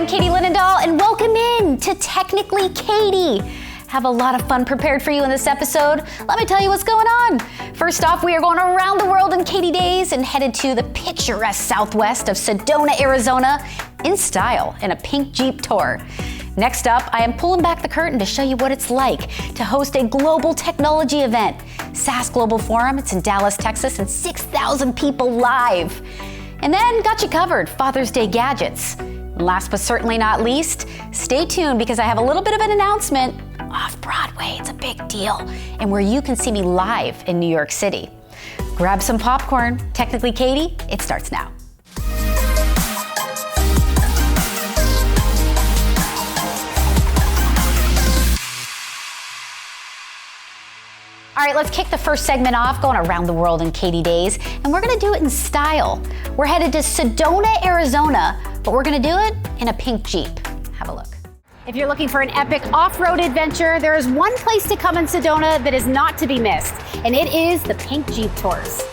I'm Katie Linendoll, and welcome in to Technically Katie. Have a lot of fun prepared for you in this episode. Let me tell you what's going on. First off, we are going around the world in Katie days and headed to the picturesque southwest of Sedona, Arizona, in style in a pink Jeep tour. Next up, I am pulling back the curtain to show you what it's like to host a global technology event. SAS Global Forum, it's in Dallas, Texas, and 6,000 people live. And then got you covered, Father's Day gadgets. And last but certainly not least, stay tuned because I have a little bit of an announcement. Off Broadway, it's a big deal, and where you can see me live in New York City. Grab some popcorn. Technically Katie, it starts now. All right, let's kick the first segment off, going around the world in Katie days, and we're gonna do it in style. We're headed to Sedona, Arizona, but we're gonna do it in a pink Jeep. Have a look. If you're looking for an epic off-road adventure, there is one place to come in Sedona that is not to be missed, and it is the Pink Jeep Tours.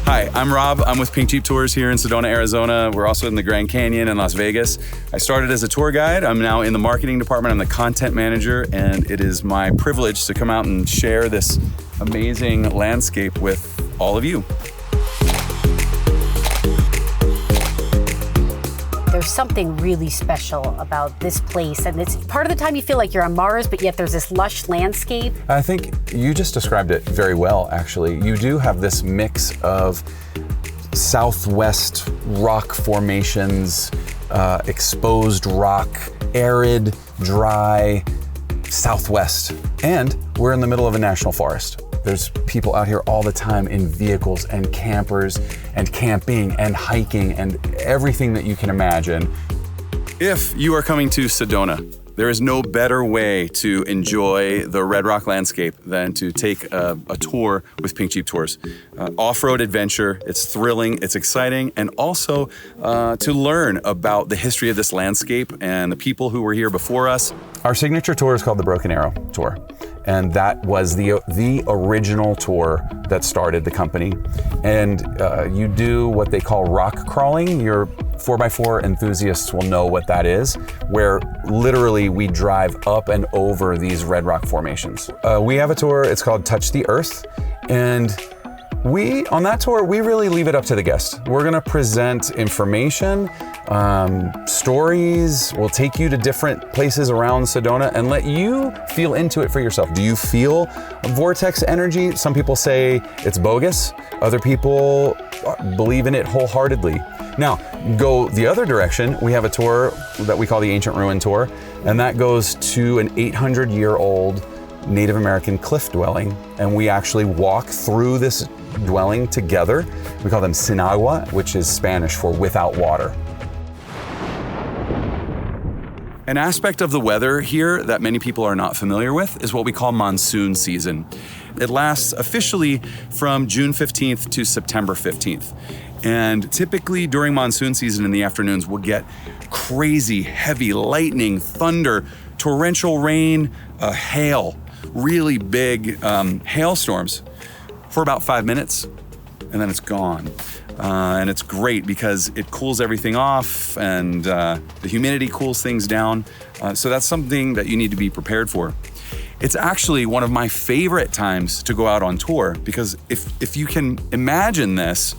Hi, I'm Rob. I'm with Pink Jeep Tours here in Sedona, Arizona. We're also in the Grand Canyon in Las Vegas. I started as a tour guide. I'm now in the marketing department. I'm the content manager, and it is my privilege to come out and share this amazing landscape with all of you. There's something really special about this place, and it's part of the time you feel like you're on Mars, but yet there's this lush landscape. I think you just described it very well, actually. You do have this mix of southwest rock formations, exposed rock, arid, dry, southwest, and we're in the middle of a national forest. There's people out here all the time in vehicles and campers and camping and hiking and everything that you can imagine. If you are coming to Sedona, there is no better way to enjoy the Red Rock landscape than to take a tour with Pink Jeep Tours. Off-road adventure, it's thrilling, it's exciting, and also to learn about the history of this landscape and the people who were here before us. Our signature tour is called the Broken Arrow Tour. And that was the original tour that started the company. And you do what they call rock crawling. Your 4x4 enthusiasts will know what that is, where literally we drive up and over these red rock formations. We have a tour, it's called Touch the Earth. And on that tour, we really leave it up to the guest. We're gonna present information, stories. We'll take you to different places around Sedona and let you feel into it for yourself. Do you feel vortex energy? Some people say it's bogus. Other people believe in it wholeheartedly. Now, go the other direction. We have a tour that we call the Ancient Ruin Tour, and that goes to an 800-year-old Native American cliff dwelling, and we actually walk through this dwelling together. We call them Sinagua, which is Spanish for without water. An aspect of the weather here that many people are not familiar with is what we call monsoon season. It lasts officially from June 15th to September 15th. And typically during monsoon season in the afternoons, we'll get crazy heavy lightning, thunder, torrential rain, hail, really big hailstorms for about 5 minutes, and then it's gone. And it's great because it cools everything off and the humidity cools things down. So that's something that you need to be prepared for. It's actually one of my favorite times to go out on tour because if you can imagine this,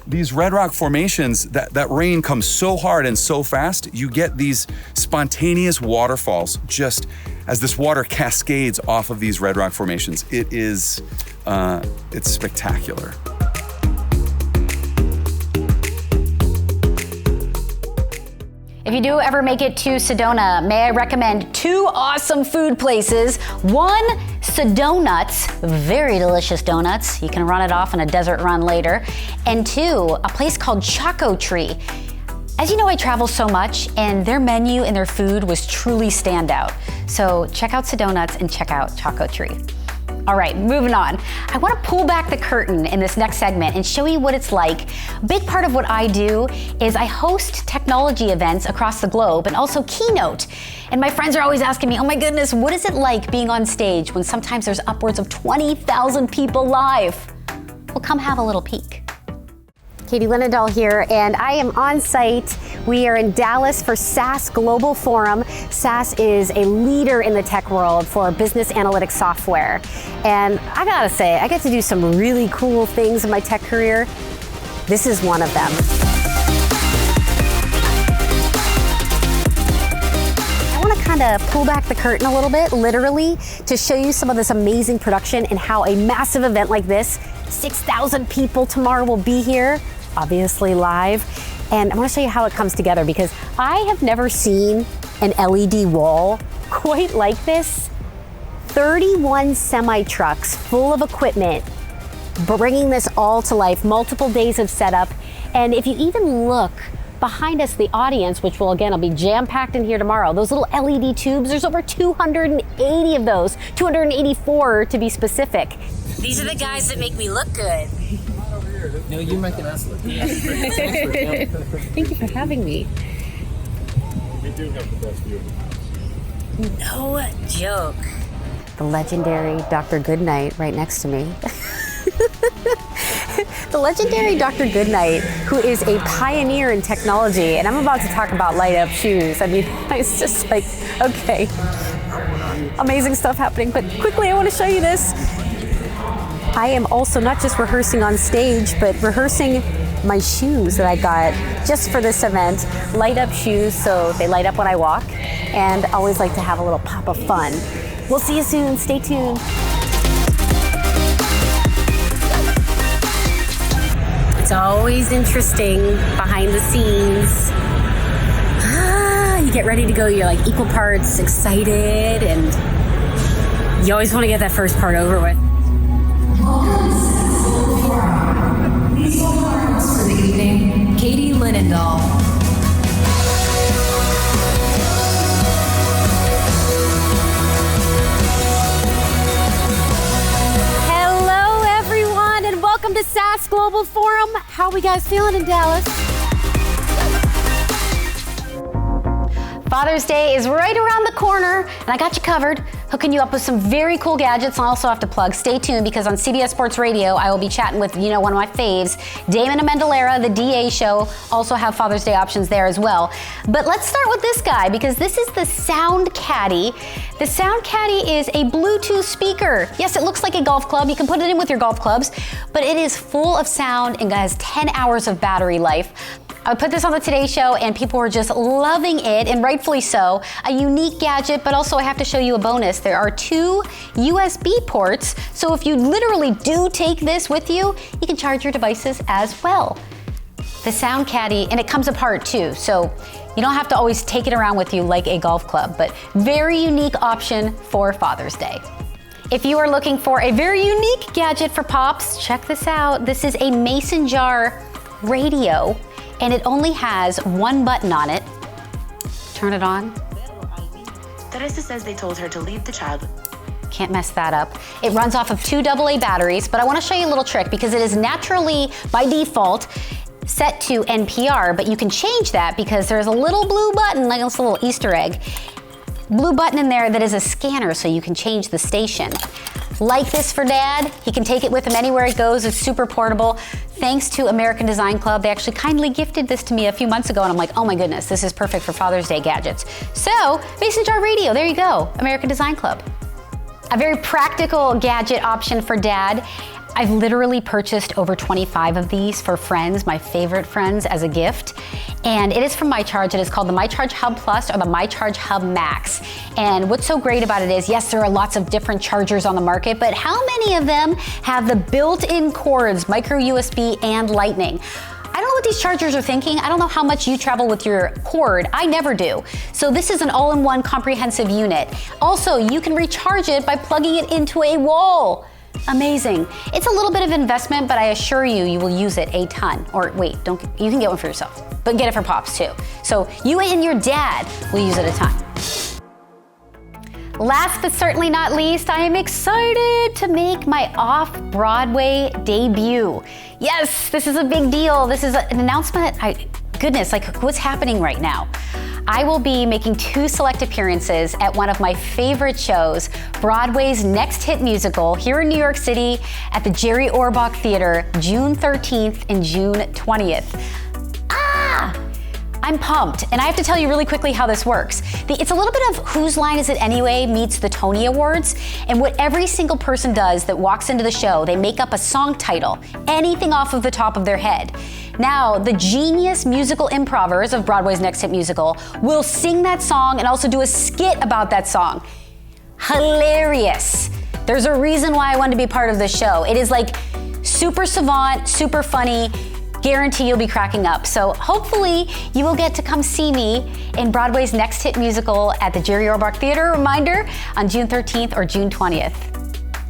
these red rock formations, that rain comes so hard and so fast, you get these spontaneous waterfalls just as this water cascades off of these red rock formations. It's spectacular. If you do ever make it to Sedona, may I recommend 2 awesome food places. 1, Sedonuts, very delicious donuts. You can run it off in a desert run later. And 2, a place called Choco Tree. As you know, I travel so much, and their menu and their food was truly standout. So check out Sedonuts and check out Choco Tree. All right, moving on. I want to pull back the curtain in this next segment and show you what it's like. A big part of what I do is I host technology events across the globe and also keynote. And my friends are always asking me, oh my goodness, what is it like being on stage when sometimes there's upwards of 20,000 people live? Well, come have a little peek. Katie Linendoll here, and I am on site. We are in Dallas for SAS Global Forum. SAS is a leader in the tech world for business analytics software. And I gotta say, I get to do some really cool things in my tech career. This is one of them. I want to kind of pull back the curtain a little bit, literally, to show you some of this amazing production and how a massive event like this, 6,000 people tomorrow will be here, obviously live. And I want to show you how it comes together because I have never seen an LED wall quite like this. 31 semi-trucks full of equipment, bringing this all to life, multiple days of setup. And if you even look behind us, the audience, which will again, will be jam-packed in here tomorrow, those little LED tubes, there's over 280 of those, 284 to be specific. These are the guys that make me look good. No, you're making us look good. Thank you for having me. We do have the best view. No joke. The legendary Dr. Goodnight right next to me. The legendary Dr. Goodnight, who is a pioneer in technology, and I'm about to talk about light up shoes. I mean, it's just like, okay, amazing stuff happening, but quickly I want to show you this. I am also not just rehearsing on stage, but rehearsing my shoes that I got just for this event. Light up shoes, so they light up when I walk, and I always like to have a little pop of fun. We'll see you soon, stay tuned. It's always interesting behind the scenes. You get ready to go, you're like equal parts excited, and you always want to get that first part over with. Welcome to SAS Global Forum. Please welcome our host for the evening, Katie Linendoll. Hello, everyone, and welcome to SAS Global Forum. How are we guys feeling in Dallas? Father's Day is right around the corner, and I got you covered, hooking you up with some very cool gadgets. I also have to plug, stay tuned, because on CBS Sports Radio, I will be chatting with, one of my faves, Damon Amendolara, the DA show, also have Father's Day options there as well. But let's start with this guy, because this is the Sound Caddy. The Sound Caddy is a Bluetooth speaker. Yes, it looks like a golf club. You can put it in with your golf clubs, but it is full of sound and has 10 hours of battery life. I put this on the Today Show and people were just loving it, and rightfully so. A unique gadget, but also I have to show you a bonus. There are 2 USB ports, so if you literally do take this with you, you can charge your devices as well. The Sound Caddy, and it comes apart too, so you don't have to always take it around with you like a golf club, but very unique option for Father's Day. If you are looking for a very unique gadget for pops, check this out. This is a mason jar radio, and it only has 1 button on it. Turn it on. Teresa says they told her to leave the child. Can't mess that up. It runs off of 2 AA batteries, but I want to show you a little trick because it is naturally, by default, set to NPR, but you can change that because there's a little blue button, like this little Easter egg, blue button in there that is a scanner, so you can change the station. Like this for Dad, he can take it with him anywhere he goes. It's super portable. Thanks to American Design Club, they actually kindly gifted this to me a few months ago, and I'm like, oh my goodness, this is perfect for Father's Day gadgets. So, Mason Jar Radio, there you go, American Design Club. A very practical gadget option for Dad. I've literally purchased over 25 of these for friends, my favorite friends, as a gift. And it is from MyCharge. It is called the MyCharge Hub Plus or the MyCharge Hub Max. And what's so great about it is, yes, there are lots of different chargers on the market, but how many of them have the built-in cords, micro USB and Lightning? I don't know what these chargers are thinking. I don't know how much you travel with your cord. I never do. So this is an all-in-one comprehensive unit. Also, you can recharge it by plugging it into a wall. Amazing. It's a little bit of investment, but I assure you, you will use it a ton. Or wait, you can get one for yourself, but get it for pops too. So you and your dad will use it a ton. Last but certainly not least, I am excited to make my off-Broadway debut. Yes, this is a big deal. This is an announcement. Goodness, like what's happening right now? I will be making 2 select appearances at one of my favorite shows, Broadway's next hit musical here in New York City at the Jerry Orbach Theater, June 13th and June 20th. I'm pumped, and I have to tell you really quickly how this works. It's a little bit of Whose Line Is It Anyway meets the Tony Awards, and what every single person does that walks into the show, they make up a song title, anything off of the top of their head. Now, the genius musical improvers of Broadway's next hit musical will sing that song and also do a skit about that song. Hilarious. There's a reason why I wanted to be part of this show. It is like super savant, super funny. Guarantee you'll be cracking up. So hopefully you will get to come see me in Broadway's next hit musical at the Jerry Orbach Theater. Reminder, on June 13th or June 20th.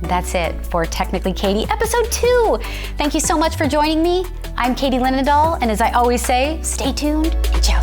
That's it for Technically Katie, episode 2. Thank you so much for joining me. I'm Katie Linendoll, and as I always say, stay tuned and ciao.